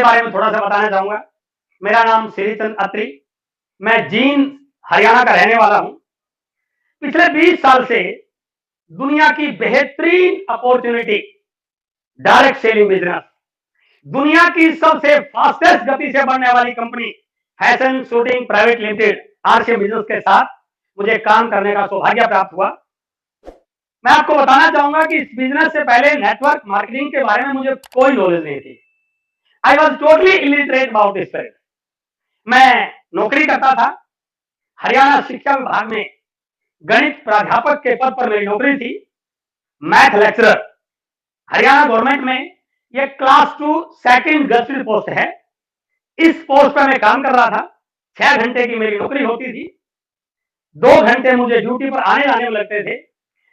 बारे में थोड़ा सा बताना चाहूंगा। मेरा नाम श्रीचंद अत्री, मैं जींद हरियाणा का रहने वाला हूं। पिछले 20 साल से दुनिया की बेहतरीन अपॉर्चुनिटी डायरेक्ट सेलिंग बिजनेस, दुनिया की सबसे फास्टेस्ट गति से बढ़ने वाली company Hesson shooting private limited RCM business के साथ मुझे काम करने का सौभाग्य प्राप्त हुआ। मैं आपको बताना चाहूंगा कि इस बिजनेस से पहले नेटवर्क मार्केटिंग के बारे में मुझे कोई नॉलेज नहीं थी। I was totally illiterate about this field. मैं नौकरी करता था हरियाणा शिक्षा विभाग में, गणित प्राध्यापक के पद पर मेरी नौकरी थी, मैथ लेक्चरर। हरियाणा गवर्नमेंट में यह क्लास 2 सेकंड गजटेड पोस्ट है। इस पोस्ट पर मैं काम कर रहा था। 6 घंटे की मेरी नौकरी होती थी, 2 घंटे मुझे ड्यूटी पर आने जाने में लगते थे।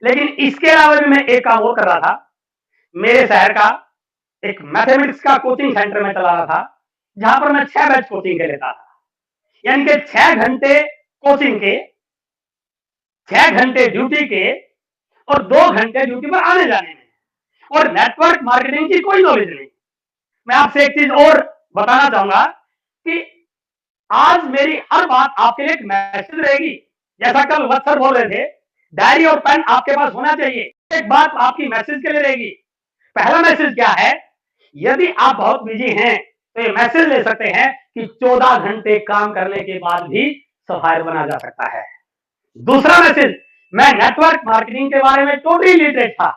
लेकिन इसके अलावा भी मैं एक काम और कर रहा था। मेरे शहर का एक मैथमेटिक्स का कोचिंग सेंटर में चला रहा था, जहां पर मैं 6 बैच कोचिंग के लेता था। यानी कि 6 घंटे कोचिंग के, 6 घंटे ड्यूटी के और 2 घंटे ड्यूटी पर आने जाने में, और नेटवर्क मार्केटिंग की कोई नॉलेज नहीं। मैं आपसे एक चीज और बताना चाहूंगा कि आज मेरी हर बात आपके लिए एक मैसेज रहेगी। जैसा कल वत्सर बोल रहे थे, डायरी और पेन आपके पास होना चाहिए। एक बात आपकी मैसेज के लिए रहेगी। पहला मैसेज क्या है? यदि आप बहुत बिजी हैं तो ये मैसेज ले सकते हैं कि 14 घंटे काम करने के बाद भी सफायर बना जा सकता है। दूसरा मैसेज, मैं नेटवर्क मार्केटिंग के बारे में टोटली लिटरेट था।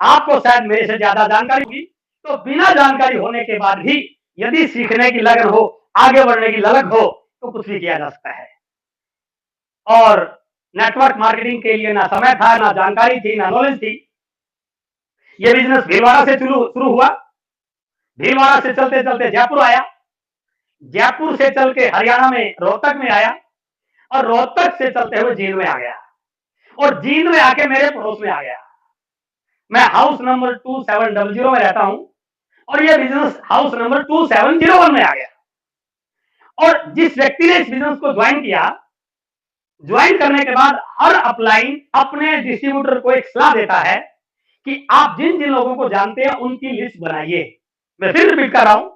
आपको शायद मेरे से ज्यादा जानकारी होगी, तो बिना जानकारी होने के बाद भी यदि सीखने की लगन हो, आगे बढ़ने की ललक हो, तो कुछ भी किया जा सकता है। और नेटवर्क मार्केटिंग के लिए ना समय था, ना जानकारी थी, ना नॉलेज थी। यह बिजनेस भीलवाड़ा से शुरू हुआ। भीलवाड़ा से चलते चलते जयपुर आया, जयपुर से चल के हरियाणा में रोहतक में आया, और रोहतक से चलते हुए जींद में आ गया, और जींद में आके मेरे पड़ोस में आ गया। मैं हाउस नंबर 2700 में रहता हूं, और यह बिजनेस हाउस नंबर 2701 में आ गया। और जिस व्यक्ति ने इस बिजनेस को ज्वाइन किया, ज्वाइन करने के बाद हर अपलाइन अपने डिस्ट्रीब्यूटर को एक सलाह देता है कि आप जिन जिन लोगों को जानते हैं उनकी लिस्ट बनाइए। मैं फिर रिपीट कर रहा हूं,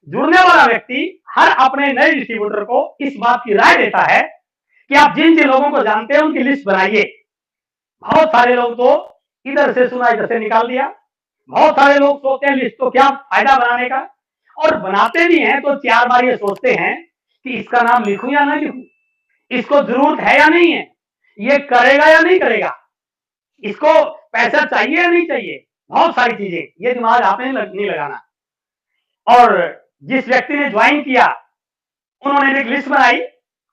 जुड़ने वाला व्यक्ति हर अपने नए डिस्ट्रीब्यूटर को इस बात की राय देता है कि आप जिन जिन लोगों को जानते हैं उनकी लिस्ट बनाइए। बहुत सारे लोग तो इधर से सुना इधर से निकाल दिया। बहुत सारे लोग सोचते हैं लिस्ट तो क्या फायदा बनाने का, और बनाते भी हैं तो 4 बार ये सोचते हैं कि इसका नाम लिखूं या ना लिखूं, इसको जरूरत है या नहीं है, ये करेगा या नहीं करेगा, इसको पैसा चाहिए या नहीं चाहिए। बहुत सारी चीजें, ये दिमाग आपने नहीं लगाना। और जिस व्यक्ति ने ज्वाइन किया, उन्होंने एक लिस्ट बनाई,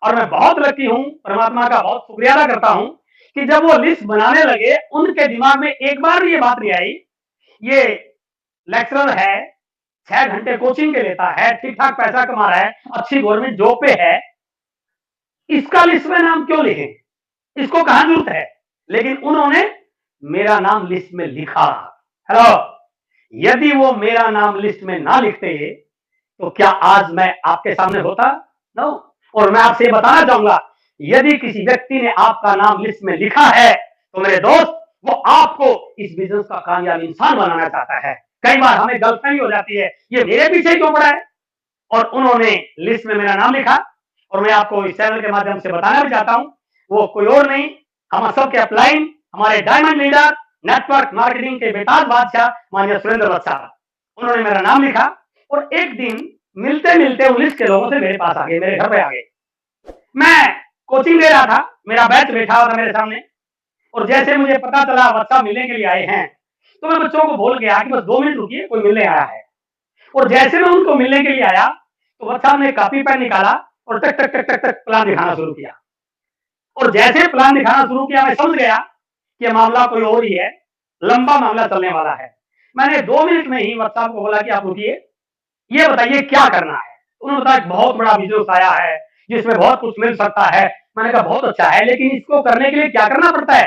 और मैं बहुत लकी हूं, परमात्मा का बहुत शुक्रिया अदा करता हूं कि जब वो लिस्ट बनाने लगे, उनके दिमाग में एक बार ये बात नहीं आई, ये लेक्चरर है, 6 घंटे कोचिंग के लेता है, ठीक ठाक पैसा कमा रहा है, अच्छी गवर्नमेंट जॉब पे है, इसका लिस्ट में नाम क्यों लिखें, इसको कहां जरूरत है। लेकिन उन्होंने मेरा नाम लिस्ट में लिखा। हेलो, यदि वो मेरा नाम लिस्ट में ना लिखते तो क्या आज मैं आपके सामने होता? नो। और मैं आपसे बताना चाहूंगा, यदि किसी व्यक्ति ने आपका नाम लिस्ट में लिखा है तो मेरे दोस्त, वो आपको इस बिजनेस का कामयाब इंसान बनाना चाहता है। कई बार हमें गलतफहमी हो जाती है, ये मेरे पीछे क्यों पड़ा है, और उन्होंने लिस्ट में मेरा नाम लिखा। और मैं आपको इस चैनल के माध्यम से बताना भी चाहता हूं, वो कोई और नहीं, हम सबके अपलाइन, हमारे डायमंड लीडर, नेटवर्क मार्केटिंग के बेताज बादशाह माननीय सुरेंद्र वत्सा, उन्होंने मेरा नाम लिखा। और एक दिन मिलते मिलते 19 के लोगों से मेरे पास आ गए, मेरे घर पे आ गए। मैं कोचिंग ले रहा था, मेरा बैच बैठा हुआ था मेरे सामने, और जैसे मुझे पता चला वत्सा मिलने के लिए आए हैं, तो मैं बच्चों को बोल गया कि बस 2 मिनट रुकिए, कोई मिलने आया है। और जैसे मैं उनको मिलने के लिए आया, तो वत्सा ने कॉपी पेन निकाला और टक टक टक टक टक प्लान दिखाना शुरू किया। और जैसे प्लान दिखाना शुरू किया, मैं समझ गया कि मामला कोई और ही है, लंबा मामला चलने वाला है। मैंने 2 मिनट में ही वत्सा को बोला कि आप रुकिए, ये बताइए क्या करना है। उन्होंने बताया बहुत बड़ा बिजनेस आया है जिसमें बहुत कुछ मिल सकता है। मैंने कहा बहुत अच्छा है, लेकिन इसको करने के लिए क्या करना पड़ता है?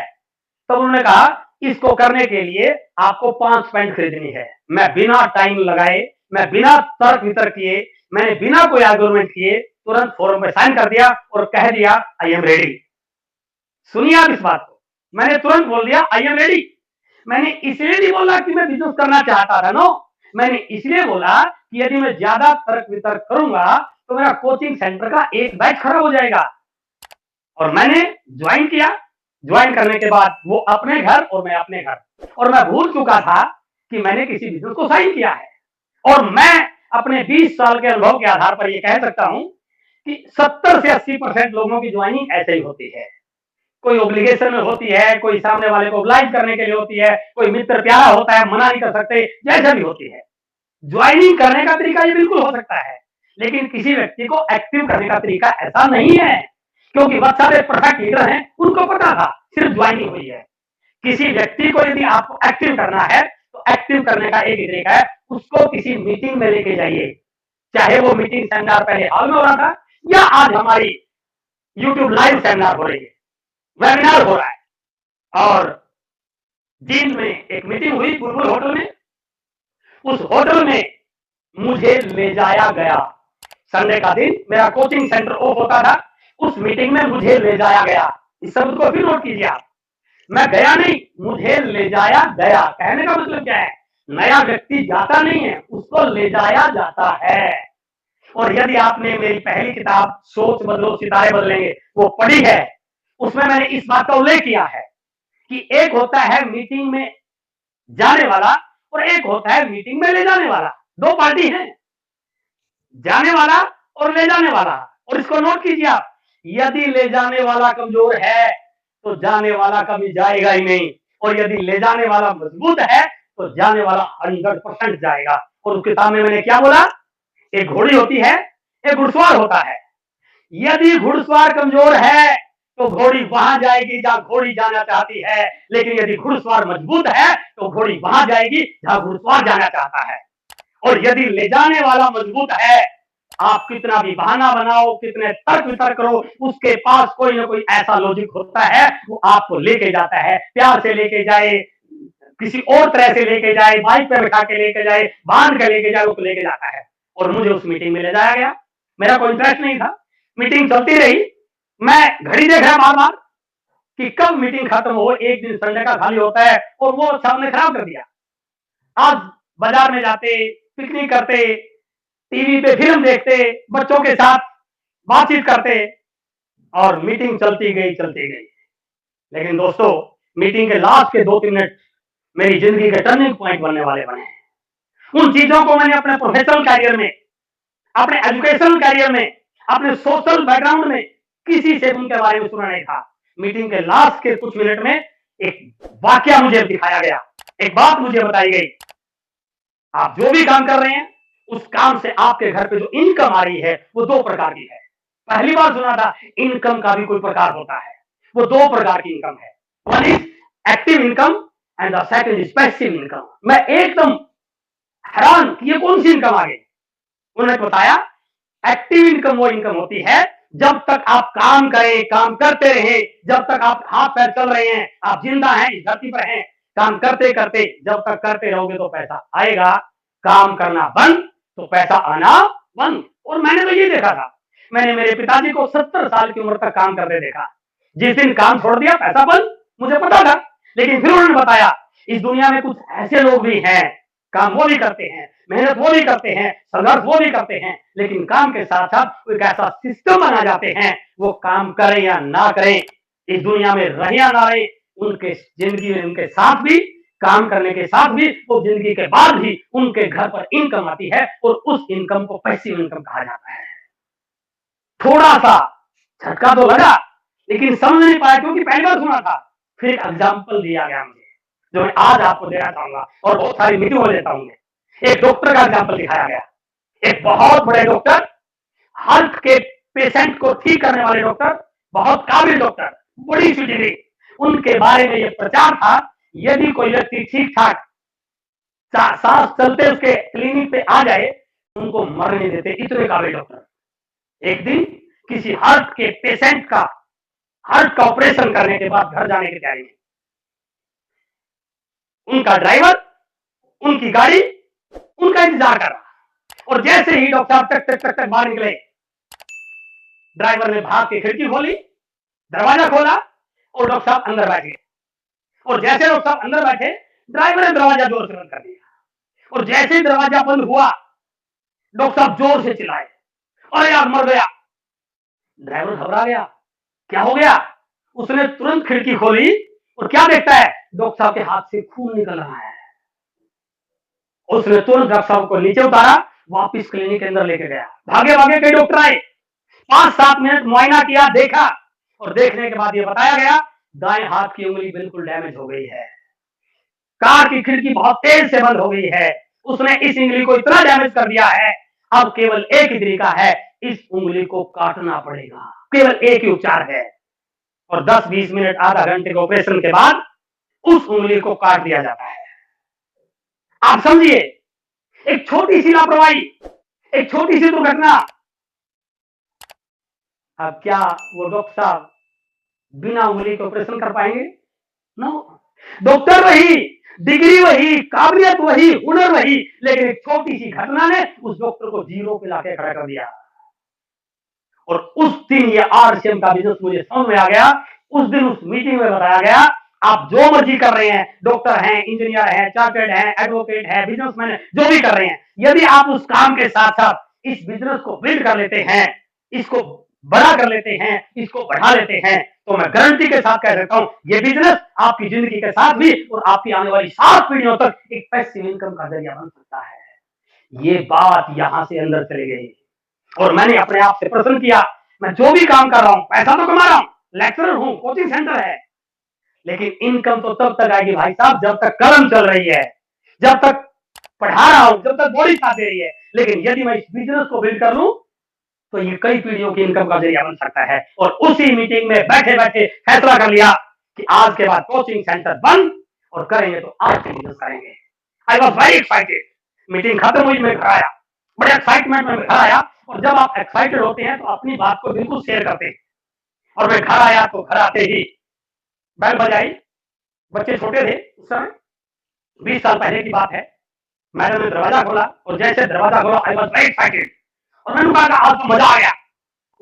तब उन्होंने कहा इसको करने के लिए आपको 5 पेन खरीदनी है। मैं बिना टाइम लगाए, मैं बिना तर्क वितर्क किए, मैंने बिना कोई आर्गुमेंट किए तुरंत फॉर्म पे साइन कर दिया और कह दिया आई एम रेडी। सुनिए आप इस बात को, मैंने तुरंत बोल दिया आई एम रेडी। मैंने इसलिए नहीं बोला कि मैं बिजनेस करना चाहता था, नो, मैंने इसलिए बोला कि यदि मैं ज्यादा तर्क वितर्क करूंगा तो मेरा कोचिंग सेंटर का एक बैच खराब हो जाएगा। और मैंने ज्वाइन किया। ज्वाइन करने के बाद वो अपने घर और मैं अपने घर, और मैं भूल चुका था कि मैंने किसी बिजनेस को साइन किया है। और मैं अपने 20 साल के अनुभव के आधार पर यह कह सकता हूं कि 70 से 80% लोगों की ज्वाइनिंग ऐसे ही होती है। कोई ऑब्लिगेशन में होती है, कोई सामने वाले को ऑब्लाइज करने के लिए होती है, कोई मित्र प्यारा होता है, मना नहीं कर सकते, जैसा भी होती है। ज्वाइनिंग करने का तरीका ये बिल्कुल हो सकता है, लेकिन किसी व्यक्ति को एक्टिव करने का तरीका ऐसा नहीं है, क्योंकि बहुत सारे परफेक्ट लीडर हैं, उनको पता था, सिर्फ ज्वाइनिंग हुई है। किसी व्यक्ति को यदि आपको एक्टिव करना है तो एक्टिव करने का एक ही तरीका है, उसको किसी मीटिंग में लेके जाइए। चाहे वो मीटिंग सेमिनार पहले हॉल में हो रहा था, या आज हमारी यूट्यूब लाइव सेमिनार हो रही है, वेबिनार हो रहा है। और दिन में एक मीटिंग हुई बुलबुल होटल में। उस होटल में मुझे ले जाया गया। संडे का दिन मेरा कोचिंग सेंटर ऑफ होता था, उस मीटिंग में मुझे ले जाया गया। इस शब्द को भी नोट कीजिए आप। मैं गया नहीं, मुझे ले जाया गया। कहने का मतलब क्या है? नया व्यक्ति जाता नहीं है, उसको ले जाया जाता है। और यदि आपने मेरी पहली किताब सोच बदलो सितारे बदलेंगे वो पढ़ी है, उसमें मैंने इस बात का उल्लेख किया है कि एक होता है मीटिंग में जाने वाला और एक होता है मीटिंग में ले जाने वाला। दो पार्टी है, जाने वाला और ले जाने वाला। और इसको नोट कीजिए आप, यदि ले जाने वाला कमजोर है तो जाने वाला कभी जाएगा ही नहीं, और यदि ले जाने वाला मजबूत है तो जाने वाला 100% जाएगा। और उसके सामने मैंने क्या बोला? एक घोड़ी होती है, एक घुड़सवार होता है। यदि घुड़सवार कमजोर है तो घोड़ी वहां जाएगी जहां घोड़ी जाना चाहती है, लेकिन यदि घुड़सवार मजबूत है तो घोड़ी वहां जाएगी जहां घुड़सवार जाना चाहता है। और यदि ले जाने वाला मजबूत है, आप कितना भी बहाना बनाओ, कितने तर्क वितर्क करो, उसके पास कोई ना कोई ऐसा लॉजिक होता है, वो आपको लेके जाता है। प्यार से लेके जाए, किसी और तरह से लेके जाए, बाइक पे बैठा के लेके जाए, बांध के लेके जाए, उसको लेके जाता है। और मुझे उस मीटिंग में ले जाया गया। मेरा कोई इंटरेस्ट नहीं था। मीटिंग चलती रही। मैं घड़ी देख रहा बार बार कि कब मीटिंग खत्म हो। एक दिन संडे का खाली होता है और वो सामने खराब कर दिया। आज बाजार में जाते, पिकनिक करते, टीवी पे फिल्म देखते, बच्चों के साथ बातचीत करते, और मीटिंग चलती गई चलती गई। लेकिन दोस्तों, मीटिंग के लास्ट के 2-3 मिनट मेरी जिंदगी के टर्निंग पॉइंट बनने वाले बने। उन चीजों को मैंने अपने प्रोफेशनल कैरियर में, अपने एजुकेशनल कैरियर में, अपने सोशल बैकग्राउंड में किसी से उनके बारे में सुना नहीं था। मीटिंग के लास्ट के कुछ मिनट में एक वाक्य मुझे दिखाया गया, एक बात मुझे बताई गई। आप जो भी काम कर रहे हैं, उस काम से आपके घर पे जो इनकम आ रही है वो 2 प्रकार की है। पहली बार सुना था इनकम का भी कोई प्रकार होता है। वो 2 प्रकार की इनकम है। One is active income and the second is passive income. मैं एकदम हैरान कि ये कौन सी इनकम आ गई। उन्होंने बताया एक्टिव इनकम वो इनकम होती है जब तक आप काम करें, काम करते रहें, जब तक आप हाथ पैर चल रहे हैं, आप जिंदा हैं, इस धरती पर हैं, काम करते करते जब तक करते रहोगे तो पैसा आएगा। काम करना बंद तो पैसा आना बंद। और मैंने तो ये देखा था, मैंने मेरे पिताजी को 70 साल की उम्र तक काम करते देखा। जिस दिन काम छोड़ दिया पैसा बंद, मुझे पता था। लेकिन फिर उन्होंने बताया इस दुनिया में कुछ ऐसे लोग भी हैं, काम वो भी करते हैं, मेहनत वो भी करते हैं, संघर्ष वो भी करते हैं, लेकिन काम के साथ साथ एक ऐसा सिस्टम बना जाते हैं, वो काम करें या ना करें, इस दुनिया में रहे या ना रहे, उनके जिंदगी में उनके साथ भी, काम करने के साथ भी, वो जिंदगी के बाद भी उनके घर पर इनकम आती है, और उस इनकम को पैसिव इनकम कहा जाता है। थोड़ा सा झटका तो लगा, लेकिन समझ नहीं पाया क्योंकि पहली बार सुना था। फिर एक एग्जाम्पल दिया गया मुझे, जो मैं आज आपको देना चाहूंगा, और बहुत सारी मीटिंग में देता हूँ। एक डॉक्टर का एग्जाम्पल दिखाया गया। एक बहुत बड़े डॉक्टर, हार्ट के पेशेंट को ठीक करने वाले डॉक्टर, बहुत काबिल डॉक्टर, बड़ी सी डिग्री, उनके बारे में यह प्रचार था यदि कोई व्यक्ति ठीक ठाक सांस चलते उसके क्लिनिक पे आ जाए, उनको मरने देते, इतने काबिल डॉक्टर। एक दिन किसी हार्ट के पेशेंट का हार्ट का ऑपरेशन करने के बाद घर जाने की तैयारी में, उनका ड्राइवर उनकी गाड़ी उनका इंतजार कर रहा, और जैसे ही डॉक्टर साहब टक टक टक टक बाहर निकले, ड्राइवर ने भाग के खिड़की खोली, दरवाजा खोला, और डॉक्टर साहब अंदर बैठे। और जैसे डॉक्टर साहब अंदर बैठे, ड्राइवर ने दरवाजा जोर से बंद कर दिया। और जैसे ही दरवाजा बंद हुआ, डॉक्टर साहब जोर से चिल्लाए, अरे यार मर गया। ड्राइवर घबरा गया, क्या हो गया? उसने तुरंत खिड़की खोली और क्या देखता है, डॉक्टर साहब के हाथ से खून निकल रहा है। उसने तुरंत डॉक्टर साहब को नीचे उतारा, वापिस क्लिनिक के अंदर लेके गया। भागे भागे कई डॉक्टर आए, 5-7 मिनट मुआयना किया, देखा, और देखने के बाद ये बताया गया दाएं हाथ की उंगली बिल्कुल डैमेज हो गई है, कार की खिड़की बहुत तेज से बंद हो गई है, उसने इस उंगली को इतना डैमेज कर दिया है, अब केवल एक ही तरीका है, इस उंगली को काटना पड़ेगा, केवल एक ही उपचार है। और 10-20 मिनट आधा घंटे के ऑपरेशन के बाद उस उंगली को काट दिया जाता है। आप समझिए, एक छोटी सी लापरवाही, एक छोटी सी दुर्घटना, अब क्या वो डॉक्टर साहब बिना उंगली के ऑपरेशन कर पाएंगे? नो। डॉक्टर वही, डिग्री वही, काबिलियत वही, हुनर वही, लेकिन एक छोटी सी घटना ने उस डॉक्टर को जीरो पे लाके खड़ा कर दिया। और उस दिन ये आरसीएम का बिजनेस मुझे समझ में आ गया। उस दिन उस मीटिंग में बताया गया, आप जो मर्जी कर रहे हैं, डॉक्टर हैं, इंजीनियर हैं, चार्टर्ड हैं, एडवोकेट हैं, बिजनेसमैन हैं, जो भी कर रहे हैं, यदि आप उस काम के साथ साथ इस बिजनेस को बिल्ड कर लेते हैं, इसको बड़ा कर लेते हैं, इसको बढ़ा लेते हैं, तो मैं गारंटी के साथ कह सकता हूं, ये बिजनेस आपकी जिंदगी के साथ भी और आपकी आने वाली 7 पीढ़ियों तक एक पैसिव इनकम का जरिया बन सकता है। ये बात यहां से अंदर चली गई और मैंने अपने आप से प्रश्न किया, मैं जो भी काम कर रहा हूं, पैसा तो कमा रहा हूं, लेक्चरर हूं, कोचिंग सेंटर है, लेकिन इनकम तो तब तक आएगी भाई साहब जब तक कलम चल रही है, जब तक पढ़ा रहा हूं, जब तक बॉडी साथ दे रही है। लेकिन यदि मैं इस बिजनेस को बिल्ड कर लूं तो ये कई पीढ़ियों की इनकम का जरिया बन सकता है। और उसी मीटिंग में बैठे बैठे फैसला कर लिया कि आज के बाद कोचिंग सेंटर बंद, और करेंगे तो आज से बिजनेस करेंगे। I was very excited. Meeting खत्म हुई, मैं घर आया, बड़े एक्साइटमेंट में घर आया, और जब आप एक्साइटेड होते हैं तो अपनी बात को बिल्कुल शेयर करते हैं। और मैं घर आया तो घर आते ही बेल बजाई, बच्चे छोटे थे उस समय, 20 साल पहले की बात है। मैडम ने दरवाजा खोला और जैसे दरवाजा खोला आई वॉज वेरी एक्साइटेड, और मैंने कहा आज तो मजा आ गया,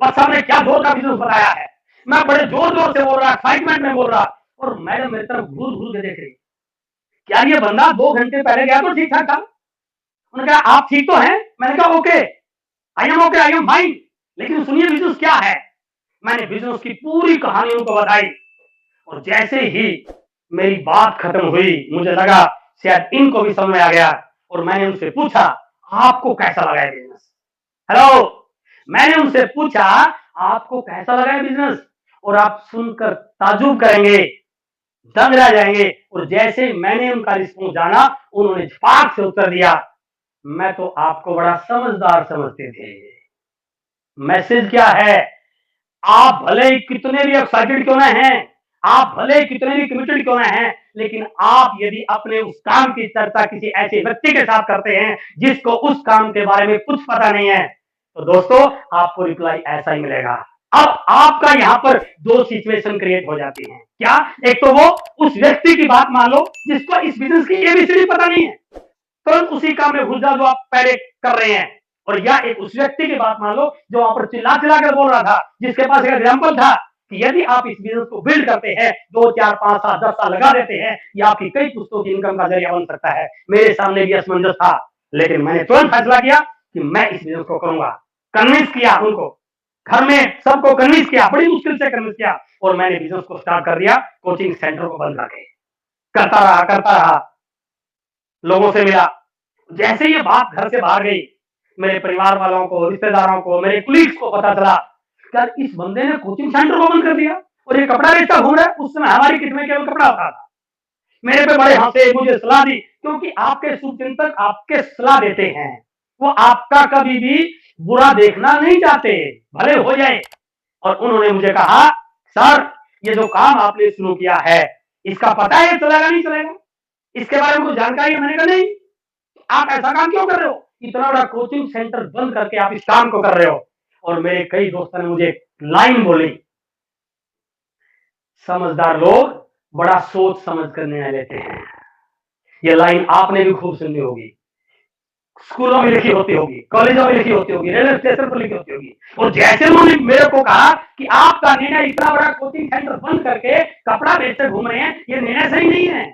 बस साहब ने क्या जोर का बिजनेस बताया है। मैं बड़े जोर जोर से बोल रहा, एक्साइटमेंट में बोल रहा, और मैडम मेरी तरफ घूर घूर के देख रही, क्या ये बंदा 2 घंटे पहले गया तो ठीक ठाक था। उन्होंने कहा आप ठीक तो हैं? मैंने कहा okay, I am okay, I am fine, लेकिन सुनिए बिजनेस क्या है। मैंने बिजनेस की पूरी कहानी उनको बताई, और जैसे ही मेरी बात खत्म हुई मुझे लगा शायद इनको भी समझ में आ गया, और मैंने उनसे पूछा आपको कैसा लगा है बिजनेस। हेलो, मैंने उनसे पूछा आपको कैसा लगा है बिजनेस, और आप सुनकर ताजुब करेंगे, दंग रह जाएंगे। और जैसे मैंने उनका रिस्पॉन्स जाना, उन्होंने फाक से उत्तर दिया, मैं तो आपको बड़ा समझदार समझते थे। मैसेज क्या है, आप भले ही कितने भी एक्साइटेड क्यों ना हैं, आप भले ही कितने भी कमिटेड क्यों ना हैं, लेकिन आप यदि अपने उस काम की चर्चा किसी ऐसे व्यक्ति के साथ करते हैं जिसको उस काम के बारे में कुछ पता नहीं है, तो दोस्तों आपको रिप्लाई ऐसा ही मिलेगा। अब आपका यहां पर 2 सिचुएशन क्रिएट हो जाती हैं। क्या? एक तो वो उस व्यक्ति की बात मान लो जिसको इस बिजनेस की एबीसीडी पता नहीं है, तुरंत उसी काम में घुस जाओ जो आप पहले कर रहे हैं। और या एक उस व्यक्ति की बात मान लो जो वहां पर चिल्ला चिल्ला कर बोल रहा था, जिसके पास एक एग्जाम्पल था कि यदि आप इस बिजनेस को बिल्ड करते हैं, 2, 4, 5 साल 10 साल लगा देते हैं, ये आपकी कई पुस्तकों की इनकम का जरिया बन सकता है। मेरे सामने भी असमंजस था, लेकिन मैंने तुरंत फैसला किया कि मैं इस बिजनेस को करूंगा। कन्विंस किया उनको, घर में सबको कन्विंस किया, बड़ी मुश्किल से कन्विंस किया, और मैंने बिजनेस को स्टार्ट कर दिया। कोचिंग सेंटर को बंद करके करता रहा, लोगों से मिला। जैसे ये बात घर से बाहर गई, मेरे परिवार वालों को, रिश्तेदारों को, मेरे कुलीग्स को पता चला यार इस बंदे ने कोचिंग सेंटर को बंद कर दिया और ये कपड़ा बेचता घूम रहा है। उस समय हमारी किट में केवल कपड़ा होता था। मेरे पे बड़े हंसे, मुझे सलाह दी, क्योंकि आपके शुभचिंतक आपके सलाह देते हैं, वो आपका कभी भी बुरा देखना नहीं चाहते, भले हो जाए। और उन्होंने मुझे कहा सर ये जो काम आपने शुरू किया है इसका पता है चलेगा नहीं चलेगा, इसके बारे में कुछ जानकारी है? मैंने कहा नहीं। आप ऐसा काम क्यों कर रहे हो, इतना बड़ा कोचिंग सेंटर बंद करके आप इस काम को कर रहे हो? और मेरे कई दोस्तों ने मुझे लाइन बोली, समझदार लोग बड़ा सोच समझ कर निर्णय लेते हैं। ये लाइन आपने भी खूब सुनी होगी, स्कूलों में लिखी होती होगी, कॉलेजों में लिखी होती होगी, रेलवे स्टेशन पर लिखी होती होगी। और जैसे उन्होंने मेरे को कहा कि आपका निर्णय इतना बड़ा कोचिंग सेंटर बंद करके कपड़ा बेचकर घूम रहे हैं, ये निर्णय सही नहीं है।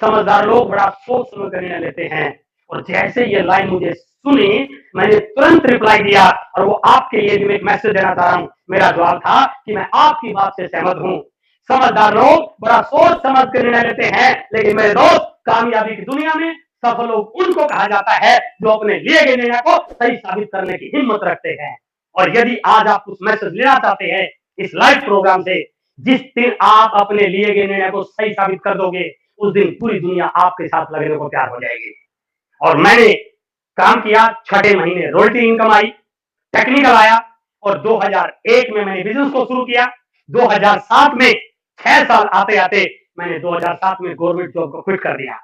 समझदार लोग बड़ा सोच समझ कर निर्णय लेते हैं। और जैसे ये लाइन मुझे सुनी, मैंने तुरंत रिप्लाई दिया और वो आपके लिए भी एक मैसेज देना चाह रहा हूं। मेरा जवाब था कि मैं आपकी बात से सहमत हूं। समझदार लोग बड़ा सोच समझ कर निर्णय लेते हैं, लेकिन मेरे दोस्त, कामयाबी की दुनिया में सफल लोग उनको कहा जाता है जो अपने लिए गए निर्णय को सही साबित करने की हिम्मत रखते हैं। और यदि आज आप कुछ मैसेज लेना चाहते हैं इस लाइव प्रोग्राम से, जिस दिन आप अपने लिए गए निर्णय को सही साबित कर दोगे, उस दिन पूरी दुनिया आपके साथ लगने को तैयार हो जाएगी। और मैंने काम किया, 6 महीने रॉयल्टी इनकम आई, टेक्निकल आया, और 2001 में मैंने बिजनेस को शुरू किया। 2007 में 6 साल आते आते मैंने 2007 में गवर्नमेंट जॉब को क्विट कर दिया।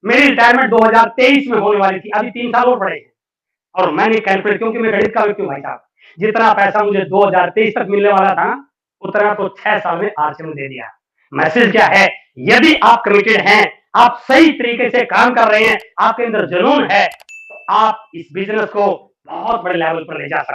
मेरी रिटायरमेंट 2023 में होने वाली थी, अभी 3 साल और पड़े हैं। और मैंने कैलकुलेट, क्योंकि मैं गणित का व्यक्ति हूं भाई साहब, जितना पैसा मुझे 2023 तक मिलने वाला था उतना तो 6 साल में आज से मुझे दे दिया। मैसेज क्या है? यदि आप कमिटेड हैं, आप सही तरीके से काम कर रहे हैं, आपके अंदर जुनून है, तो आप इस बिजनेस को बहुत बड़े लेवल पर ले जा सकते हैं।